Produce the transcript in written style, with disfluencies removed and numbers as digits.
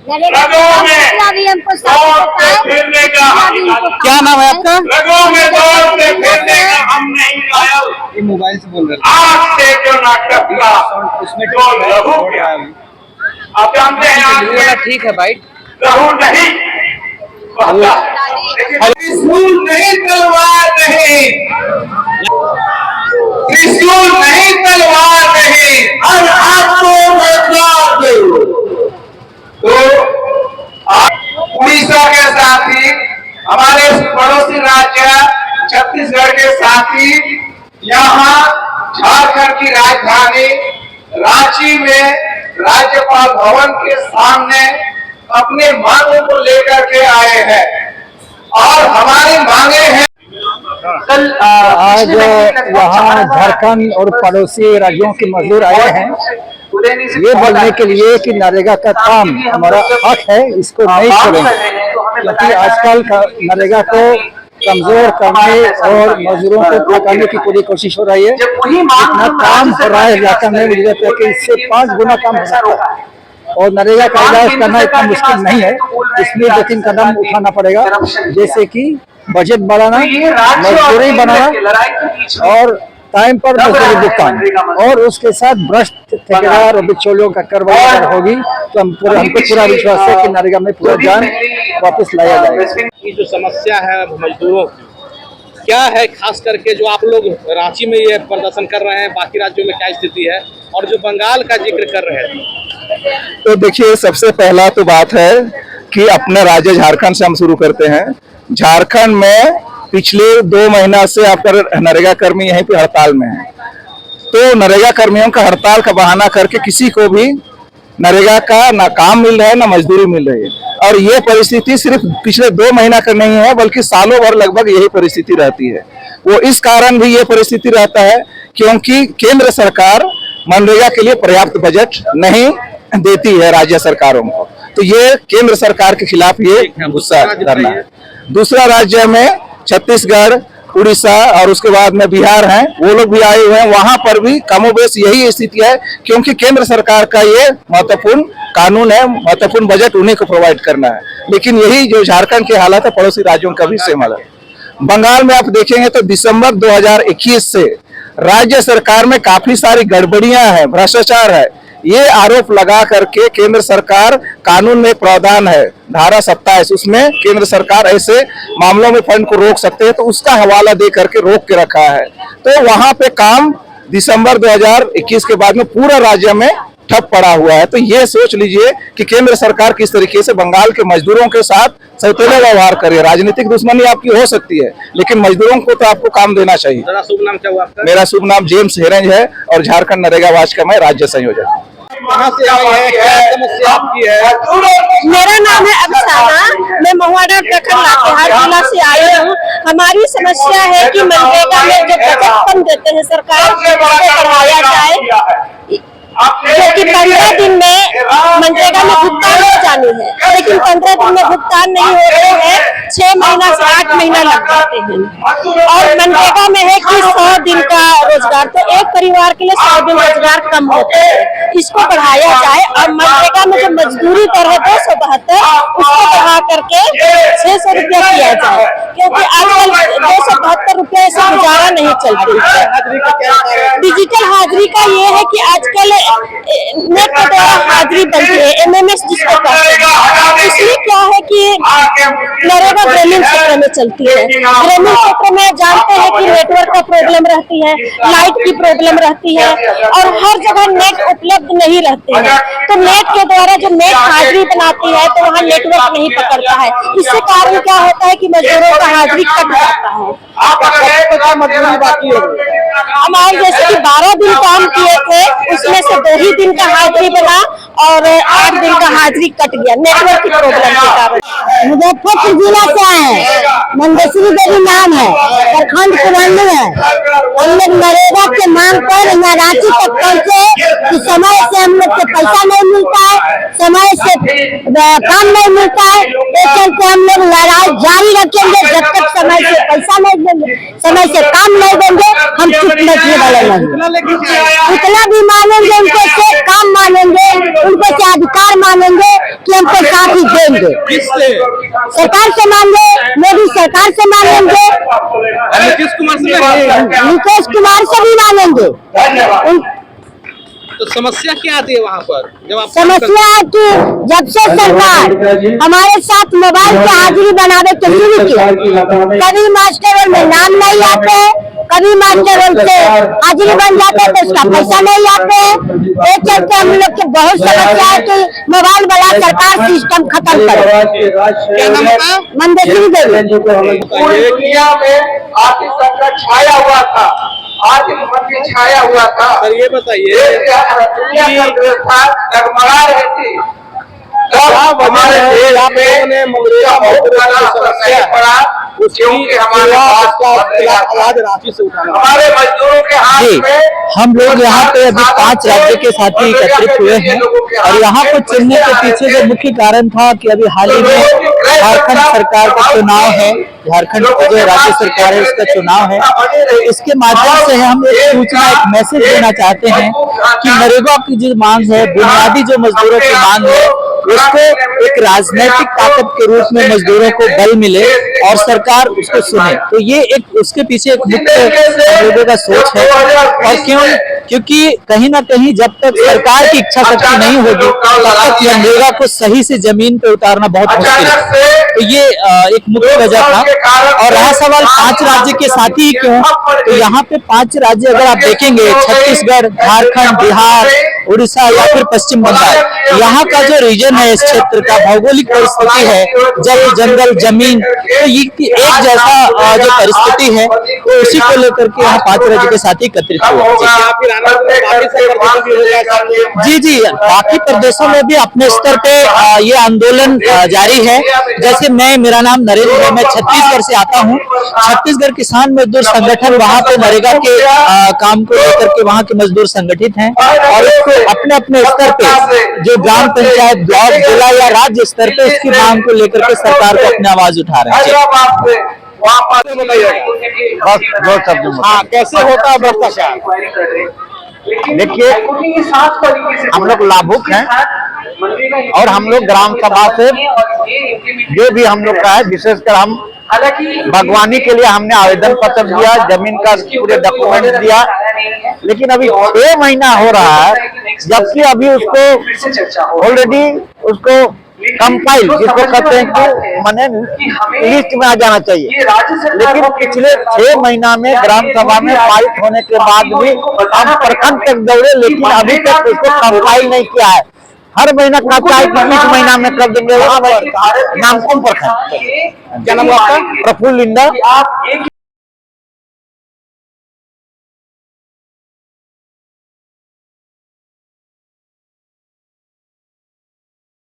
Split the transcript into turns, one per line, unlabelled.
रगों में दौड़ के फिरने का
क्या नाम है आपका?
रगों में दौड़ के फिरने का हम नहीं लायल।
ये मोबाइल से बोल रहे
आज से जो नाटक का
उसमें
जो लहू क्या आप जानते हैं आज
वाला ठीक है भाई।
लहू नहीं त्रिशूल नहीं तलवार नहीं, त्रिशूल नहीं तलवार नहीं, हर आपको रोजगार दो। तो उड़ीसा के साथ ही हमारे पड़ोसी राज्य छत्तीसगढ़ के साथ ही यहाँ झारखंड की राजधानी रांची में राज्यपाल भवन के सामने अपने मांगों को लेकर के आए हैं और हमारी मांगे हैं।
कल आज यहाँ झारखंड और पड़ोसी राज्यों के मजदूर आए हैं ये बोलने के लिए कि नरेगा का काम हमारा हक है, इसको नहीं छोड़ेंगे, क्योंकि आजकल का नरेगा को कमजोर करने और मजदूरों को भगाने की पूरी कोशिश हो रही है। इतना काम हो रहा है इलाका में, मुझे लगता है कि इससे 5 गुना काम हो सकता है और नरेगा का इलाज करना इतना मुश्किल नहीं है। इसमें 2-3 कदम उठाना पड़ेगा, जैसे कि बजट बढ़ाना, मजदूरी बनाना और टाइम पर मजदूरी भुगतान, और उसके साथ भ्रष्ट ठेकेदार और बिचौलियों का कार्रवाई होगी तो हमको पूरा विश्वास है कि नरेगा में पूरा जान वापस लाया जाएगा।
ये जो समस्या है मजदूरों की क्या है, खास करके जो आप लोग रांची में ये प्रदर्शन कर रहे हैं, बाकी राज्यों में क्या स्थिति है, और जो बंगाल का जिक्र कर रहे हैं?
तो देखिए, सबसे पहला तो बात है कि अपने राज्य झारखंड से हम शुरू करते हैं। झारखंड में पिछले 2 महीना से आपका नरेगा कर्मी यहीं पे हड़ताल में है। तो नरेगा कर्मियों का हड़ताल का बहाना करके किसी को भी नरेगा का ना काम मिल रहा है ना मजदूरी मिल रही है, और ये परिस्थिति सिर्फ पिछले 2 महीना का नहीं है बल्कि सालों भर लगभग यही परिस्थिति रहती है। वो इस कारण भी ये परिस्थिति रहता है क्योंकि केंद्र सरकार मनरेगा के लिए पर्याप्त बजट नहीं देती है राज्य सरकारों को, तो ये केंद्र सरकार के खिलाफ ये गुस्सा करना है। दूसरा राज्य में छत्तीसगढ़, उड़ीसा और उसके बाद में बिहार हैं, वो लोग भी आए हुए हैं। वहां पर भी कमोबेश यही स्थिति है क्योंकि केंद्र सरकार का ये महत्वपूर्ण कानून है, महत्वपूर्ण बजट उन्हीं को प्रोवाइड करना है। लेकिन यही जो झारखंड के हालात है पड़ोसी राज्यों का भी सेम हालत है। बंगाल में आप देखेंगे तो दिसंबर 2021 से राज्य सरकार में काफी सारी गड़बड़ियां हैं, भ्रष्टाचार है, ये आरोप लगा करके केंद्र सरकार कानून में प्रावधान है धारा 27, उसमें केंद्र सरकार ऐसे मामलों में फंड को रोक सकते हैं, तो उसका हवाला दे करके रोक के रखा है। तो वहां पे काम दिसंबर 2021 के बाद में पूरा राज्य में ठप पड़ा हुआ है। तो ये सोच लीजिए कि केंद्र सरकार किस तरीके से बंगाल के मजदूरों के साथ सौतेला व्यवहार करे। राजनीतिक दुश्मनी आपकी हो सकती है लेकिन मजदूरों को तो आपको काम देना चाहिए।
शुभ नाम क्या हुआ आपका?
मेरा शुभ नाम जेम्स हेरेंज है और झारखंड नरेगा वाच का मैं राज्य संयोजक।
कहाँ से आई है, क्या समस्या आपकी है?
मेरा नाम है अफसाना, मैं महुआडांड प्रखंड लातेहार जिला से आई हूँ। हमारी समस्या है कि मनरेगा में जो बजट कम देते हैं सरकार उसे बढ़ाया जाए, क्योंकि 15 दिन में मनरेगा में भुगतान हो जानी है, लेकिन 15 दिन में भुगतान नहीं हो रहे हैं, 6 महीना से 8 महीना लग जाते हैं। और मनरेगा में है कि 100 दिन का रोजगार, तो एक परिवार के लिए 100 दिन रोजगार कम होता है, इसको बढ़ाया जाए। और मनरेगा में जो मजदूरी दर है 272 उसको बढ़ा करके 600 रुपया किया जाए, क्योंकि आजकल 272 रुपया से गुजारा नहीं चलती है। डिजिटल हाजिरी का ये है कि आजकल नेट के द्वारा हाजिरी बनती है, MMS जिसको कहते हैं। इसलिए क्या है कि नरेगा ग्रामीण क्षेत्र में चलती है। ग्रामीण क्षेत्र में जानते हैं कि नेटवर्क का प्रॉब्लम रहती है, लाइट की प्रॉब्लम रहती है और हर जगह नेट उपलब्ध नहीं रहते हैं। तो नेट के द्वारा जो नेट हाजिरी बनाती है तो वहाँ नेटवर्क नहीं पकड़ता है। इससे कारण क्या होता है कि मजदूरों का हाजिरी कट जाता है।
मजदूरी बाकी है
हमारे जैसे कि 12 दिन काम किए थे, उसमें से 2 ही दिन का हाजिरी बना और 8 दिन का हाजिरी कट गया नेटवर्क की प्रॉब्लम के कारण। मुजफ्फरपुर जिला से आए, मंदेश्वरी देवी नाम है, प्रखंड पुरानी है। हम लोग नरेगा के मांग पर यहाँ रांची तक पहुँचे कि समय से हम लोग को पैसा नहीं मिलता है, समय से काम नहीं मिलता है। इस चलते हम लोग लड़ाई जारी रखेंगे जब तक समय से पैसा नहीं देंगे, समय से काम नहीं देंगे, हम चुप बैठने वाले नहीं। उतना भी मानेंगे, उनको से काम मानेंगे, उनको से अधिकार मानेंगे कि हमको साथ ही देंगे।
किससे?
सरकार से मांगे, मोदी सरकार से मांगेंगे,
नीतीश कुमार से नहीं?
नीतीश कुमार से भी मांगेंगे।
तो समस्या क्या आती है वहाँ पर जब आप
समस्या है कि जब से सरकार हमारे साथ मोबाइल पे हाजिरी बनावे के शुरू की, कभी मास्टर रोल में नाम नहीं आते, कभी मास्टर रोल से हाजिरी बन जाते तो उसका पैसा नहीं आते। ये चलते हम लोग के बहुत समस्या है कि मोबाइल वाला सरकार सिस्टम खत्म करे।
क्या नाम है?
मंदेश्वरी देवी।
पूरी दुनिया में आर्थिक संकट छाया हुआ था, आर्थिक मंदी छाया हुआ था।
सर ये बताइए
दुनिया की व्यवस्था डगमगा रही थी।
क्या वजह
हमारे
है
देश
आप लोगों ने मनरेगा
बहुत
मजदूरों
बड़ा
की
असर
समस्या
नहीं पड़ा, क्योंकि हमारे पास मनरेगा था।
आवाज रांची से उठाना
हमारे मजदूरों के हाथ
जी,
में
हम लोग यहाँ पे अभी 5 राज्य के साथी एकत्रित हुए हैं और यहाँ को चुनने के पीछे जो मुख्य कारण था कि अभी हाल ही में झारखंड सरकार का चुनाव है, झारखंड की जो राज्य सरकार है उसका चुनाव है। तो इसके माध्यम से हम एक सूचना, एक मैसेज देना चाहते हैं कि नरेगा की जो मांग है, बुनियादी जो मजदूरों की मांग है, उसको एक राजनीतिक ताकत के रूप में मजदूरों को बल मिले और सरकार उसको सुने। तो ये एक उसके पीछे एक मुख्य लोगों का सोच है। और क्यों? क्योंकि कहीं ना कहीं जब तक सरकार की इच्छा शक्ति नहीं होगी तब तक मनरेगा को सही से जमीन पे उतारना बहुत मुश्किल है। तो ये एक मुख्य वजह था। और रहा सवाल 5 राज्य के साथ ही क्यों, तो यहाँ पे 5 राज्य अगर आप देखेंगे, छत्तीसगढ़, झारखंड, बिहार, उड़ीसा या फिर पश्चिम बंगाल, यहाँ का जो रीजन है, इस क्षेत्र का भौगोलिक परिस्थिति है, जल जंगल जमीन, तो ये एक जैसा जो परिस्थिति है, तो उसी को लेकर के यहाँ 5 राज्य के साथ ही एकत्रित हुए। जी जी, बाकी प्रदेशों में भी अपने स्तर पे ये आंदोलन जारी है। जैसे मेरा नाम नरेंद्र है, मैं छत्तीसगढ़ से आता हूँ। छत्तीसगढ़ किसान मजदूर संगठन वहाँ पे नरेगा के काम को लेकर के वहाँ के मजदूर संगठित हैं और उसको अपने अपने स्तर पे जो ग्राम पंचायत, ब्लॉक, जिला या राज्य स्तर पे उसकी मांग को लेकर के सरकार को अपनी आवाज उठा रहे हैं।
हाँ, कैसे होता है भ्रष्टाचार?
देखिए, हम लोग लाभुक हैं और हम लोग ग्राम सभा से जो भी हम लोग का है, विशेषकर हम बागवानी के लिए हमने आवेदन पत्र दिया, जमीन का पूरे डॉक्यूमेंट दिया, लेकिन अभी 6 महीना हो रहा है, जबकि अभी उसको ऑलरेडी उसको कंपाइल जिसको कहते हैं कि माने लिस्ट में आ जाना चाहिए, लेकिन पिछले 6 महीना में ग्राम सभा में पारित होने के बाद भी हम प्रखंड तक दौड़े, लेकिन अभी तक उसको कंपाइल नहीं किया है। हर महीना कहता है कि इस महीना में कर देंगे। नामकुम प्रखंड।
क्या नाम है आपका?
प्रफुल्ल लिंडा।